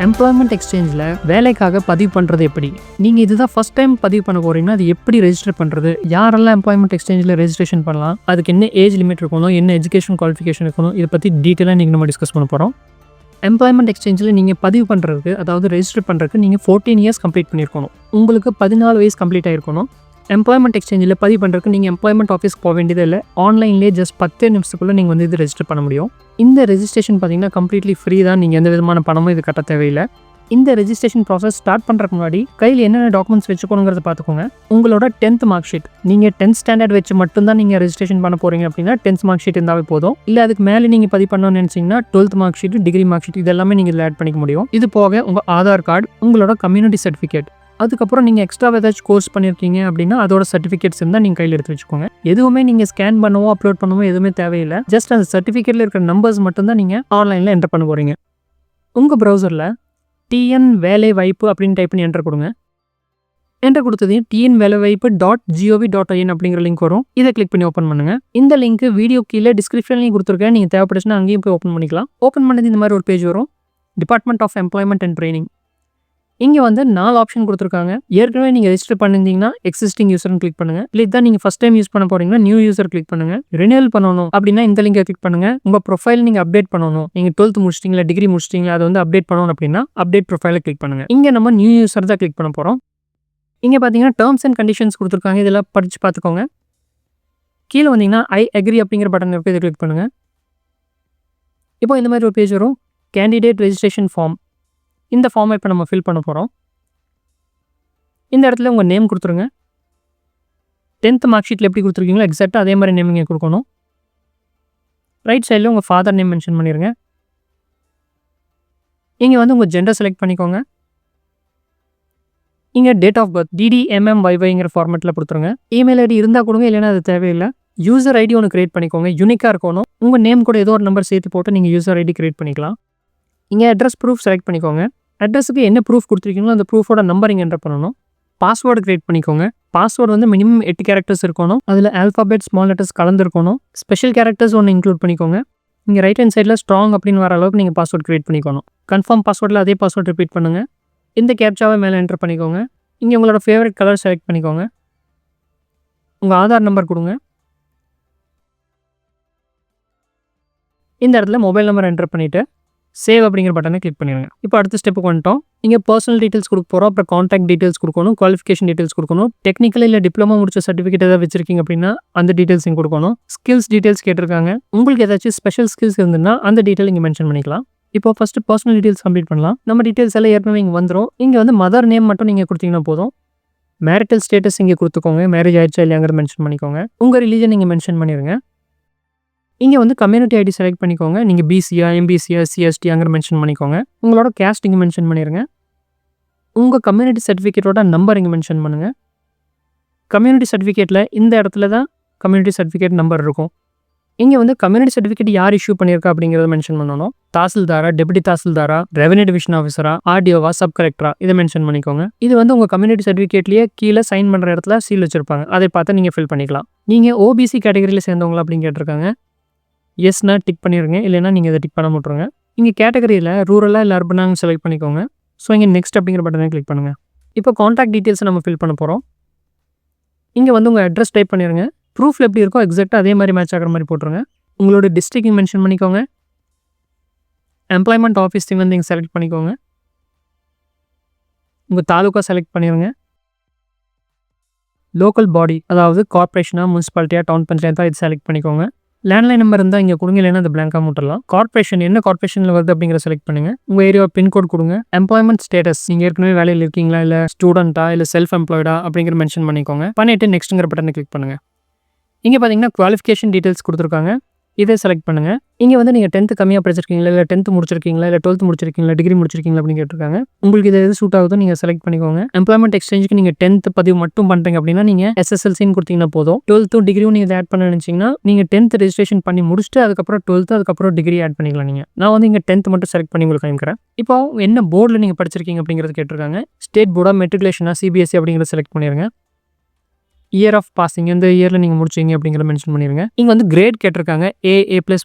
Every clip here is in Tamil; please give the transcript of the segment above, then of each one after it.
எம்ப்ளாய்மெண்ட் எக்ஸ்சேஞ்சில் வேலைக்காக பதிவு பண்ணுறது எப்படி? நீங்கள் இதுதான் ஃபஸ்ட் டைம் பதிவு பண்ண போகிறீங்கன்னா அது எப்படி ரெஜிஸ்டர் பண்ணுறது? யாரெல்லாம் எம்ப்ளாய்மெண்ட் எக்ஸ்சேஞ்சில் ரெஜிஸ்ட்ரேஷன் பண்ணலாம்? அதுக்கு என்ன ஏஜ் லிமிட் இருக்கணும்? என்ன எஜுகேஷன் குவாலிஃபிகேஷன் இருக்கணும்? இதை பற்றி டீட்டெயிலாக நீங்கள் நம்ம டிஸ்கஸ் பண்ண போகிறோம். எம்ப்ளாய்மெண்ட் எக்ஸ்சேஞ்சில் நீங்கள் பதிவு பண்ணுறதுக்கு, அதாவது ரெஜிஸ்டர் பண்ணுறதுக்கு நீங்கள் 14 இயர்ஸ் கம்ப்ளீட் பண்ணியிருக்கணும். உங்களுக்கு 14 வயசு கம்ப்ளீட் ஆகிருக்கணும். எம்ப்ளாய்மெண்ட் எக்ஸ்சேஞ்சில் பதிவு பண்ணுறதுக்கு நீங்கள் எம்ப்ளாய்மெண்ட் ஆஃபீஸ்க்கு போக வேண்டியது இல்லை. ஆன்லைன்லேயே ஜஸ்ட் 10 நிமிஷத்துக்குள்ளே நீங்கள் வந்து இது ரெஜிஸ்டர் பண்ண முடியும். இந்த ரெஜிஸ்ட்ரேஷன் பார்த்தீங்கன்னா கம்ப்ளீட்லி ஃப்ரீ தான். நீங்கள் எந்த விதமான பணமும் இது கட்ட தேவையில்லை. இந்த ரெஜிஸ்ட்ரேஷன் ப்ராசஸ் ஸ்டார்ட் பண்ணுறதுக்கு முன்னாடி கையில் என்னென்ன டாக்குமெண்ட்ஸ் வச்சுக்கணுங்கிறத பார்த்துக்கோங்க. உங்களோட 10th மார்க் ஷீட், நீங்கள் 10th ஸ்டாண்டர்ட் வச்சு மட்டும்தான் நீங்கள் ரெஜிஸ்ட்ரேஷன் பண்ண போகிறீங்க அப்படின்னா 10th மார்க் ஷீட் இருந்தாவே போதும். இல்லை அதுக்கு மேலே நீங்கள் பதிவு பண்ணணும்னு நினச்சிங்கன்னா 12th mark sheet, degree mark sheet இதெல்லாமே நீங்கள் இதில் ஆட் பண்ணிக்க முடியும். இது போக உங்கள் ஆதார் கார்டு, உங்களோட கம்யூனிட்டி சர்டிஃபிகேட், அதுக்கப்புறம் நீங்கள் எக்ஸ்ட்ரா ஏதாச்சும் கோர்ஸ் பண்ணியிருக்கீங்க அப்படின்னா அதோட சர்டிஃபிகேட்ஸ் இருந்தால் நீங்கள் கையில் எடுத்து வச்சுக்கோங்க. எதுவுமே நீங்கள் ஸ்கேன் பண்ணவோ அப்லோட் பண்ணவோ எதுவுமே தேவையில்லை. ஜஸ்ட் அந்த சர்டிஃபிகேட்டில் இருக்கிற நம்பர்ஸ் மட்டும்தான் நீங்கள் ஆன்லைனில் என்டர் பண்ண போகிறீங்க. உங்கள் ப்ரௌசரில் டிஎன் வேலை வாய்ப்பு அப்படின்னு டைப் பண்ணி என்டர் கொடுங்க. என்டர் கொடுத்ததையும் டிஎன் வேலை வாய்ப்பு .gov.in அப்படிங்கிற லிங்க் வரும். இதை கிளிக் பண்ணி ஓப்பன் பண்ணுங்க. இந்த லிங்க் வீடியோ கீழே டிஸ்கிரிப்ஷன்லையும் கொடுத்துருக்கேன். நீங்கள் தேவைப்படுச்சுன்னா அங்கேயும் போய் ஓப்பன் பண்ணிக்கலாம். ஓப்பன் பண்ணது இந்த மாதிரி ஒரு பேஜ் வரும். Department of employment and training. இங்கே வந்து 4 ஆப்ஷன் கொடுத்துருக்காங்க. ஏற்கனவே நீங்கள் ரெஜிஸ்டர் பண்ணியிருந்தீங்கன்னா எக்ஸிஸ்டிங் யூசர்னு கிளிக் பண்ணுங்க. இல்லை தான் நீங்கள் ஃபஸ்ட் டைம் யூஸ் பண்ண போறீங்கன்னா நியூ யூசர் கிளிக் பண்ணுங்க. ரினியூவல் பண்ணணும் அப்படின்னா இந்த லிங்கை கிளிக் பண்ணுங்க. உங்கள் ப்ரொஃபைல் நீங்கள் அப்டேட் பண்ணணும். நீங்கள் 12th முடிச்சிட்டீங்களா, டிகிரி முடிச்சிட்டீங்களா, அதை வந்து அப்டேட் பண்ணணும் அப்படின்னா அப்டேட் ப்ரொஃபைலை கிளிக் பண்ணுங்க. இங்கே நம்ம நியூ யூசர் தான் கிளிக் பண்ண போகிறோம். இங்கே பார்த்தீங்கன்னா டேர்ம்ஸ் அண்ட் கண்டிஷன்ஸ் கொடுத்துருக்காங்க. இதெல்லாம் படித்து பார்த்துக்கோங்க. கீழே வந்தீங்கன்னா ஐ அக்ரி அப்படிங்கிற பட்டன் இருக்குது. இதை கிளிக் பண்ணுங்க. இப்போ இந்த மாதிரி ஒரு பேஜ் வரும். Candidate registration form. இந்த ஃபார்மை இப்போ நம்ம ஃபில் பண்ண போகிறோம். இந்த இடத்துல உங்கள் நேம் கொடுத்துருங்க. 10th மார்க் ஷீட்டில் எப்படி கொடுத்துருக்கீங்களோ எக்ஸாக்டாக அதே மாதிரி நேம் நீங்கள் கொடுக்கணும். ரைட் சைடில் உங்கள் ஃபாதர் நேம் மென்ஷன் பண்ணிடுங்க. இங்கே வந்து உங்கள் ஜெண்டர் செலக்ட் பண்ணிக்கோங்க. இங்கே டேட் ஆஃப் பர்த் DDMMYYங்கிற ஃபார்மெட்டில் கொடுத்துருங்க. இமெயில் ஐடி இருந்தால் கொடுங்க, இல்லைன்னா அது தேவையில்லை. யூசர் ஐடி ஒன்று கிரியேட் பண்ணிக்கோங்க. யூனிக்காக இருக்கணும். உங்கள் நேம் கூட ஏதோ ஒரு நம்பர் சேர்த்து போட்டு நீங்கள் யூசர் ஐடி கிரியேட் பண்ணிக்கலாம். இங்கே அட்ரஸ் ப்ரூஃப் செலக்ட் பண்ணிக்கோங்க. அட்ரஸுக்கு என்ன ப்ரூஃப் கொடுத்துருக்கீங்களோ அந்த ப்ரூஃபோட நம்பர் இங்கே என்டர் பண்ணணும். பாஸ்வேர்டு கிரியேட் பண்ணிக்கோங்க. பாஸ்வேர்டு வந்து மினிமம் 8 கேரக்டர்ஸ் இருக்கணும். அதில் ஆல்ஃபாபெட் ஸ்மால் லெட்டர்ஸ் கலந்துருக்கணும். ஸ்பெஷல் கேரக்டர்ஸ் ஒன்று இன்க்ளூட் பண்ணிக்கோங்க. இங்கே ரைட் ஹேண்ட் சைடில் ஸ்ட்ராங் அப்படின்னு வர அளவுக்கு நீங்கள் பாஸ்வேர்டு கிரியேட் பண்ணிக்கணும். கன்ஃபார்ம் பாஸ்வேர்டில் அதே பாஸ்வேர்டு ரிப்பீட் பண்ணுங்கள். இந்த கேப்சாவை மேலே என்டர் பண்ணிக்கோங்க. இங்கே உங்களோட ஃபேவரட் கலர் செலக்ட் பண்ணிக்கோங்க. உங்கள் ஆதார் நம்பர் கொடுங்க. இந்த இடத்துல மொபைல் நம்பர் என்டர் பண்ணிவிட்டு சேவ் அப்படிங்கிற பட்டனை கிளிக் பண்ணிடுங்க. இப்போ அடுத்த ஸ்டெப்புக்கு வந்துட்டோம். இங்கே பர்சனல் டீட்டெயில்ஸ் கொடுக்க போகிறோம். அப்புறம் கான்டாக்ட் டீட்டெயில்ஸ் கொடுக்கணும். குவாலிஃபிகேஷன் டீட்டெயில்ஸ் கொடுக்கணும். டெக்னிக்கல் இல்லை டிப்ளமோ முடிச்ச சர்டிஃபிகேட் ஏதாவது வச்சிருக்கீங்க அப்படின்னா அந்த டீட்டெயில்ஸையும் கொடுக்கணும். ஸ்கில்ஸ் டீட்டெயில்ஸ் கேட்டிருக்காங்க. உங்களுக்கு ஏதாச்சும் ஸ்பெஷல் ஸ்கில்ஸ் இருந்ததுன்னா அந்த டீட்டெயில் இங்கே மென்ஷன் பண்ணிக்கலாம். இப்போ ஃபஸ்ட்டு பர்சனல் டீட்டெயில்ஸ் கம்ப்ளீட் பண்ணலாம். நம்ம டீட்டெயில்ஸ் எல்லாம் ஏற்கனவே இங்கே வந்துடும். இங்கே வந்து மதர் நேம் மட்டும் நீங்கள் கொடுத்தீங்கன்னா போதும். மேரிட்டல் ஸ்டேட்டஸ் இங்கே கொடுத்துக்கோங்க. மேரேஜ் ஆயிடுச்சா இல்லையாங்கிறத மென்ஷன் பண்ணிக்கோங்க. உங்கள் ரிலீஜன் நீங்கள் மென்ஷன் பண்ணிடுங்க. இங்கே வந்து கம்யூனிட்டி ஐடி செலக்ட் பண்ணிக்கோங்க. நீங்கள் பிசியா, எம்பிசியா, சிஎஸ்டி அங்கே மென்ஷன் பண்ணிக்கோங்க. உங்களோட கேஸ்ட் இங்கே மென்ஷன் பண்ணிடுங்க. உங்கள் கம்யூனிட்டி சர்டிஃபிகேட்டோட நம்பர் இங்கே மென்ஷன் பண்ணுங்கள். கம்யூனிட்டி சர்டிஃபிகேட்டில் இந்த இடத்துல தான் கம்யூனிட்டி சர்டிஃபிகேட் நம்பர் இருக்கும். இங்கே வந்து கம்யூனிட்டி சர்டிஃபிகேட் யார் இஷ்யூ பண்ணியிருக்கா அப்படிங்கிறத மென்ஷன் பண்ணணும். தாசில்தாரா, டெபுட்டி தாசில்தாரா, ரெவன்யூ டிவிஷன் ஆஃபீஸரா, ஆர்டிஓவா, சப் கலெக்டரா, இதை மென்ஷன் பண்ணிக்கோங்க. இது வந்து உங்கள் கம்யூனிட்டி சர்டிஃபிகேட்லேயே கீழே சைன் பண்ணுற இடத்துல சீல் வச்சிருப்பாங்க. அதை பார்த்து நீங்கள் ஃபில் பண்ணிக்கலாம். நீங்கள் ஓபிசி கேட்டகரியில் சேர்ந்தவங்களா அப்படின்னு கேட்டிருக்காங்க. எஸ்னா டிக் பண்ணிடுங்க, இல்லைனா நீங்கள் இதை டிக் பண்ண விட்ருங்க. இங்கே கேட்டகரியில் ரூரலாக இல்லை அர்பனாக செலக்ட் பண்ணிக்கோங்க. ஸோ இங்கே நெக்ஸ்ட் அப்படிங்கிற பட்டனை கிளிக் பண்ணுங்கள். இப்போ கான்டாக்ட் டீட்டெயில்ஸை நம்ம ஃபில் பண்ண போகிறோம். இங்கே வந்து உங்கள் அட்ரஸ் டைப் பண்ணிடுங்க. ப்ரூஃபில் எப்படி இருக்கோ எக்ஸாக்டாக அதே மாதிரி மேட்ச் ஆகிற மாதிரி போட்டுருங்க. உங்களோட டிஸ்ட்ரிக்ட் மென்ஷன் பண்ணிக்கோங்க. எம்ப்ளாய்மெண்ட் ஆஃபீஸ் வந்து இங்கே செலக்ட் பண்ணிக்கோங்க. உங்கள் தாலுக்கா செலக்ட் பண்ணிடுங்க. லோக்கல் பாடி, அதாவது கார்பரேஷனாக, முனிசிபாலிட்டியாக, டவுன் பஞ்சாயத்தாக இது செலக்ட் பண்ணிக்கோங்க. லேண்ட்லைன் நம்பர் இருந்தால் இங்கே கொடுங்க, இல்லைன்னா அது பிளாங்காக விட்டுறலாம். கார்பரேஷன் என்ன கார்பரேஷனில் வருது அப்படிங்கிற செலக்ட் பண்ணுங்கள். உங்கள் ஏரியா பின்கோட் கொடுங்க. எம்ப்ளாய்மெண்ட் ஸ்டேட்டஸ், நீங்கள் ஏற்கனவே வேலையில் இருக்கீங்களா, இல்லை ஸ்டூடெண்ட்டா, இல்லை செல்ஃப் எம்ப்ளாய்டா அப்படிங்கிற மென்ஷன் பண்ணிக்கோங்க. பண்ணிவிட்டு நெக்ஸ்ட்டுங்கிற பட்டனை கிளிக் பண்ணுங்கள். இங்கே பார்த்தீங்கன்னா குவாலிஃபிகேஷன் டீட்டெயில்ஸ் கொடுத்துருக்காங்க. இதை செலக்ட் பண்ணுங்கள். இங்கே வந்து நீங்கள் 10th கம்மியாக படிச்சிருக்கீங்களா, இல்லை 10th முடிச்சிருக்கீங்களா, இல்லை 12th முடிச்சிருக்கீங்களா, டிகிரி முடிச்சிருக்கீங்களா அப்படின்னு கேட்டிருக்காங்க. உங்களுக்கு இது எது சூட் ஆகுதோ நீங்கள் செலக்ட் பண்ணிக்கோங்க. எம்ப்ளாய்மெண்ட் எக்ஸ்சேஞ்சுக்கு நீங்கள் 10th பதிவு மட்டும் பண்ணுறீங்க அப்படின்னா நீங்கள் SSLCன்னு கொடுத்தீங்கன்னா போதும். 12th டிகிரியும் நீங்கள் ஆட் பண்ண நினச்சிங்கன்னா நீங்கள் 10th ரெஜிஸ்ட்ரேஷன் பண்ணி முடிச்சுட்டு அதுக்கப்புறம் 12th அதுக்கப்புறம் டிகிரி ஆட் பண்ணிக்கலாம். நான் வந்து இங்கே 10th மட்டும் செலக்ட் பண்ணி உங்களுக்கு காமிக்கிறேன். இப்போ என்ன போர்டில் நீங்கள் படிச்சிருக்கீங்க அப்படிங்கிறது கேட்டிருக்காங்க. ஸ்டேட் போர்டா, மெட்ரிகுலேஷனா, CBSE அப்படிங்கிறத செலக்ட் பண்ணிடுங்க. இயர் ஆஃப் பாசிங் எந்த இயரில் நீங்கள் முடிச்சிங்க அப்படிங்கிற மென்ஷன் பண்ணிடுங்க. இங்கே வந்து கிரேட் கேட்டிருக்காங்க, A+B+,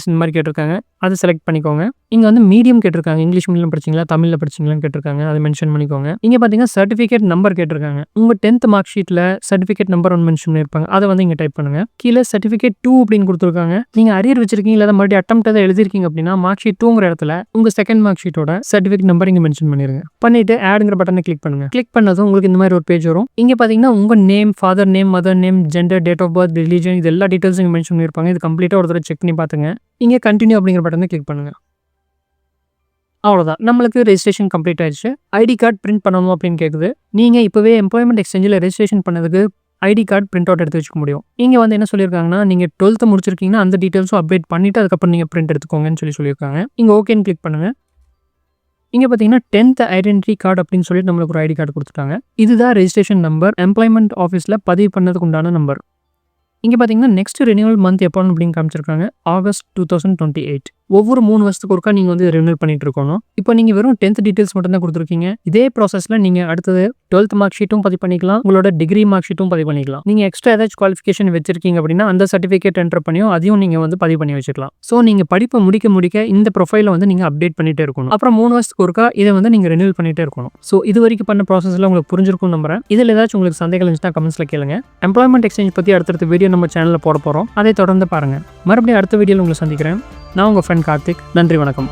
இந்த மாதிரி கேட்டிருக்காங்க, அதை செலக்ட் பண்ணிக்கோங்க. இங்கே வந்து மீடியம் கேட்டிருக்காங்க, இங்கிலீஷ் மீடியம் படிச்சிங்களா தமிழில் படிச்சிங்களான்னு கேட்டிருக்காங்க, அதை மென்ஷன் பண்ணிக்கோங்க. இங்கே பார்த்தீங்கன்னா சர்டிஃபிகேட் நம்பர் கேட்டிருக்காங்க. உங்கள் 10th மார்க் ஷீட்டில் சர்டிஃபிகேட் நம்பர் ஒன்று மென்ஷன் பண்ணியிருப்பாங்க, அதை வந்து இங்கே டைப் பண்ணுங்கள். கீழே சர்டிஃபிகேட் 2 அப்படின்னு கொடுத்துருக்காங்க. நீங்கள் அரியர் வச்சிருக்கீங்க இல்லை மறுபடியும் அட்டெம்ப்ட் எதாவது எழுதிருக்கீங்க அப்படின்னா மார்க் ஷீட் 2ங்கிற இடத்துல உங்கள் செகண்ட் மார்க் ஷீட்டோட சர்டிஃபிகேட் நம்பர் இங்கே மென்ஷன் பண்ணிடுங்க. பண்ணிட்டு ஆடுங்கிற பட்டனை கிளிக் பண்ணுங்க. கிளிக் பண்ணதும் உங்களுக்கு இந்த மாதிரி ஒரு பேஜ் வரும். இங்கே பார்த்தீங்கன்னா உங்கள் name, father name, mother name, gender, date of birth, religion, இது எல்லா டீட்டெயில்ஸும் இங்கே மென்ஷன் பண்ணியிருப்பாங்க. இது கம்ப்ளீட்டாக ஒரு தடவை செக் பண்ணி பார்த்துங்க. இங்கே கண்டினியூ அப்படிங்கிற பட்டனை கிளிக் பண்ணுங்க. அவ்வளோதான், நம்மளுக்கு ரெஜிஸ்ட்ரேஷன் கம்ப்ளீட் ஆயிடுச்சு. ஐடி கார்டு பிரிண்ட் பண்ணணும் அப்படின்னு கேட்குது. நீங்கள் இப்போவே எம்ப்ளாய்மெண்ட் எக்ஸ்சேஞ்சில் ரெஜிஸ்ட்ரேஷன் பண்ணதுக்கு ஐடி கார்டு பிரிண்ட் அவுட் எடுத்து வச்சுக்க முடியும். இங்கே வந்து என்ன சொல்லியிருக்காங்கன்னா, நீங்கள் 12th முடிச்சிருக்கீங்கன்னா அந்த டீட்டெயில்ஸும் அப்டேட் பண்ணிவிட்டு அதுக்கப்புறம் நீங்கள் பிரிண்ட் எடுத்துக்கோங்கன்னு சொல்லியிருக்காங்க. இங்கே ஓகேன்னு கிளிக் பண்ணுங்கள். இங்கே பார்த்தீங்கன்னா 10th ஐடென்டிட்டி கார்டு அப்படின்னு சொல்லிட்டு நம்மளுக்கு ஒரு ஐடி கார்டு கொடுத்துட்டாங்க. இதுதான் ரெஜிஸ்ட்ரேஷன் நம்பர், எம்ப்ளாய்மெண்ட் ஆஃபீஸில் பதிவு பண்ணதுக்கு உண்டான நம்பர். இங்கே பார்த்தீங்கன்னா நெக்ஸ்ட் ரினியூவல் மந்த் எப்போ அப்படின்னு காமிச்சிருக்காங்க, ஆகஸ்ட் 2028. ஒவ்வொரு 3 வருஷத்துக்கு ஒருக்கா நீங்கள் வந்து ரினியூவல் பண்ணிட்டு இருக்கணும். இப்போ நீங்கள் வெறும் 10th டீட்டெயில்ஸ் மட்டும் தான் கொடுத்துருக்கீங்க. இதே ப்ராசஸில் நீங்கள் அடுத்தது 12th மார்க் ஷீட்டும் பதிவு பண்ணிக்கலாம், உங்களோட டிகிரி மார்க் ஷீட்டும் பதிவு பண்ணிக்கலாம். நீங்கள் எக்ஸ்ட்ரா ஏதாச்சும் குவாலிஃபிகேஷன் வச்சிருக்கீங்க அப்படின்னா அந்த சர்டிஃபிகேட் என்டர் பண்ணியும் அதையும் நீங்கள் வந்து பதிவு பண்ணி வச்சுக்கலாம். ஸோ நீங்கள் படிப்பை முடிக்க இந்த ப்ரொஃபைலை வந்து நீங்கள் அப்டேட் பண்ணிட்டே இருக்கணும். அப்புறம் 3 வருஷத்துக்கு ஒருக்கா இதை வந்து நீங்கள் ரினியூவல் பண்ணிட்டே இருக்கணும். ஸோ இது வரைக்கும் பண்ண ப்ராசஸில் உங்களுக்கு புரிஞ்சிருக்கும் நம்புறேன். இதில் ஏதாச்சும் உங்களுக்கு சந்தேகம் இருந்துச்சுன்னா கமெண்ட்ஸில் கேளுங்க. எம்ப்ளாய்மெண்ட் எக்ஸ்சேஞ்ச் பற்றி அடுத்தடுத்த வீடியோ நம்ம சேனலில் போட போகிறோம், அதை தொடர்ந்து பாருங்கள். மறுபடியும் அடுத்த வீடியோவில் உங்களை சந்திக்கிறேன். நான் உங்கள் ஃப்ரெண்ட் கார்த்திக். நன்றி, வணக்கம்.